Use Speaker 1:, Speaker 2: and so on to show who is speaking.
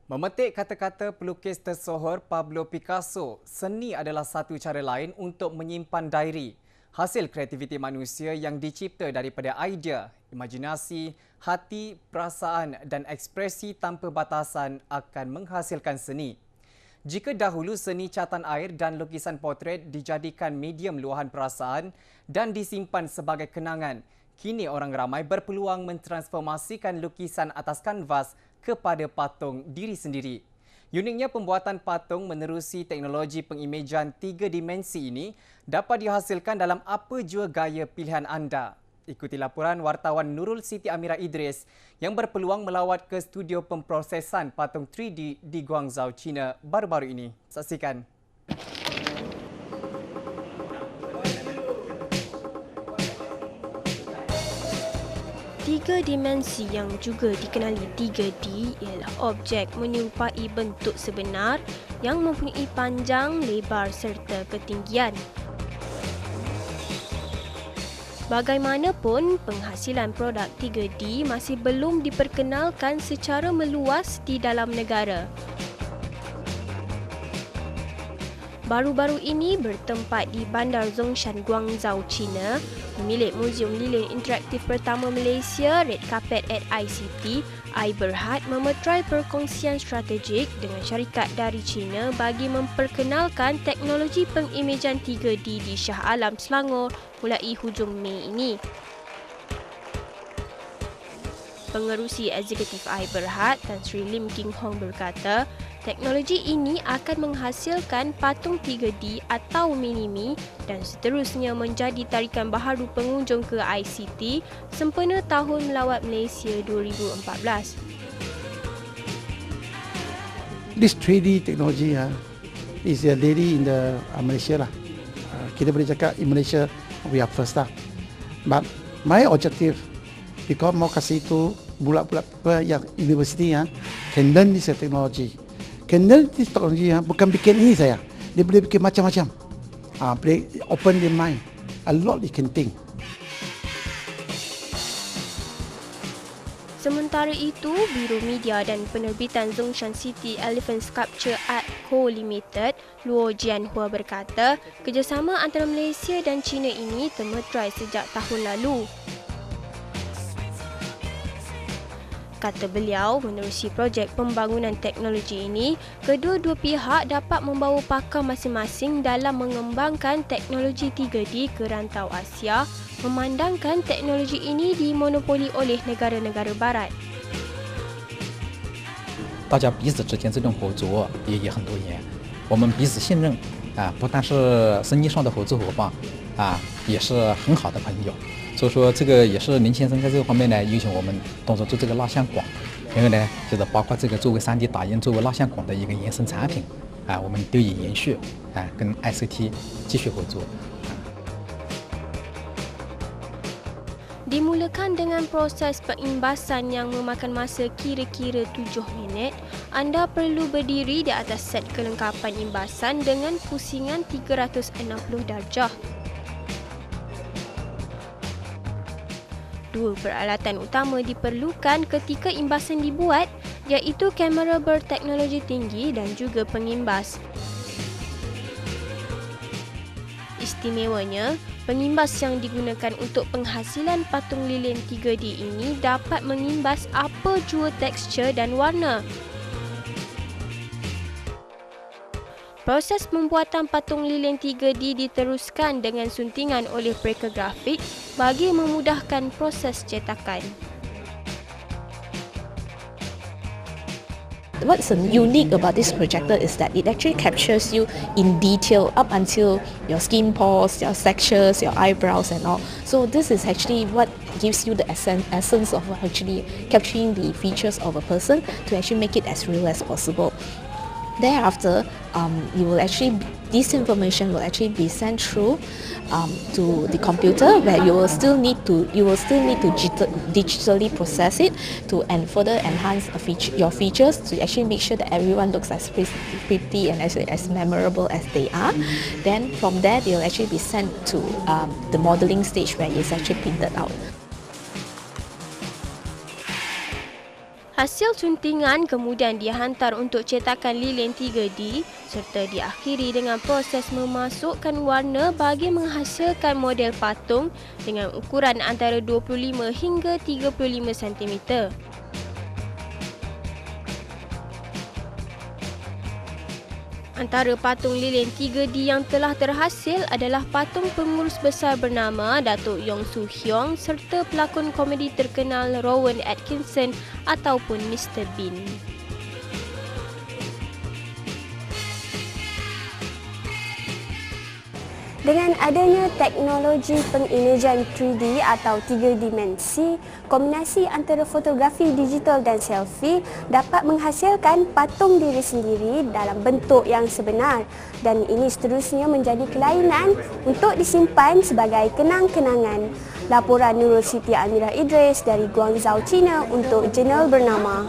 Speaker 1: Memetik kata-kata pelukis tersohor Pablo Picasso, seni adalah satu cara lain untuk menyimpan diary. Hasil kreativiti manusia yang dicipta daripada idea, imajinasi, hati, perasaan dan ekspresi tanpa batasan akan menghasilkan seni. Jika dahulu seni catatan air dan lukisan potret dijadikan medium luahan perasaan dan disimpan sebagai kenangan, kini orang ramai berpeluang mentransformasikan lukisan atas kanvas kepada patung diri sendiri. Uniknya, pembuatan patung menerusi teknologi pengimejan 3 dimensi ini dapat dihasilkan dalam apa jua gaya pilihan anda. Ikuti laporan wartawan Nurul Siti Amira Idris yang berpeluang melawat ke studio pemprosesan patung 3D di Guangzhou, China baru-baru ini. Saksikan.
Speaker 2: Tiga dimensi yang juga dikenali 3D ialah objek menyerupai bentuk sebenar yang mempunyai panjang, lebar serta ketinggian. Bagaimanapun, penghasilan produk 3D masih belum diperkenalkan secara meluas di dalam negara. Baru-baru ini bertempat di Bandar Zhongshan, Guangzhou, China, pemilik Muzium Lilin Interaktif pertama Malaysia, Red Carpet at ICT, I Berhad memeterai perkongsian strategik dengan syarikat dari China bagi memperkenalkan teknologi pengimejan 3D di Shah Alam, Selangor mulai hujung Mei ini. Pengerusi Eksekutif I Berhad, Tan Sri Lim King Hong berkata, teknologi ini akan menghasilkan patung 3D atau minimi dan seterusnya menjadi tarikan baharu pengunjung ke ICT sempena Tahun Melawat Malaysia 2014.
Speaker 3: This 3D technology is daily in the Malaysia lah. Kita boleh cakap in Malaysia we are first lah. But my objective, because mau kasih itu bulat-bulat yang university can learn this technology. Can learn this technology bukan bikin ini saya. Dia boleh bikin macam-macam. Boleh open their mind. A lot they can think.
Speaker 2: Sementara itu, Biro Media dan Penerbitan Zhongshan City Elephant Sculpture Art Co Limited, Luo Jianhua berkata, kerjasama antara Malaysia dan China ini temeterai sejak tahun lalu. Kata beliau, menerusi projek pembangunan teknologi ini, kedua-dua pihak dapat membawa pakar masing-masing dalam mengembangkan teknologi 3D ke rantau Asia, memandangkan teknologi ini dimonopoli oleh negara-negara barat.
Speaker 4: 大家彼此之间这种合作也很多年，我们彼此信任不但是生意上的合作伙伴也是很好的朋友。所以说，这个也是林先生在这个方面呢，邀请我们动手做这个蜡像馆，然后呢，就是包括这个作为 3D 打印、作为蜡像馆的一个延伸产品我们都以延续跟 ICT 继续合作。
Speaker 2: Dimulakan dengan proses pengimbasan yang memakan masa kira-kira 7 minit, anda perlu berdiri di atas set kelengkapan imbasan dengan pusingan 360 darjah. Dua peralatan utama diperlukan ketika imbasan dibuat, iaitu kamera berteknologi tinggi dan juga pengimbas. Istimewanya, pengimbas yang digunakan untuk penghasilan patung lilin 3D ini dapat mengimbas apa jua tekstur dan warna. Proses pembuatan patung lilin 3D diteruskan dengan suntingan oleh pereka grafik bagi memudahkan proses cetakan.
Speaker 5: What's unique about this projector is that it actually captures you in detail up until your skin pores, your textures, your eyebrows and all. So this is actually what gives you the essence of actually capturing the features of a person to actually make it as real as possible. Thereafter, this information will actually be sent through to the computer, where you will still need to digitally process it and further enhance your features to actually make sure that everyone looks as pretty and as memorable as they are. Then from there, they will actually be sent to the modeling stage where it's actually printed out.
Speaker 2: Hasil suntingan kemudian dihantar untuk cetakan lilin 3D serta diakhiri dengan proses memasukkan warna bagi menghasilkan model patung dengan ukuran antara 25 hingga 35 cm. Antara patung lilin 3D yang telah terhasil adalah patung pengurus besar bernama Datuk Yong Soo Hyong serta pelakon komedi terkenal Rowan Atkinson ataupun Mr. Bean.
Speaker 6: Dengan adanya teknologi pengimejan 3D atau 3 dimensi, kombinasi antara fotografi digital dan selfie dapat menghasilkan patung diri sendiri dalam bentuk yang sebenar dan ini seterusnya menjadi kelainan untuk disimpan sebagai kenang-kenangan. Laporan Nurul Siti Amirah Idris dari Guangzhou, China untuk jurnal bernama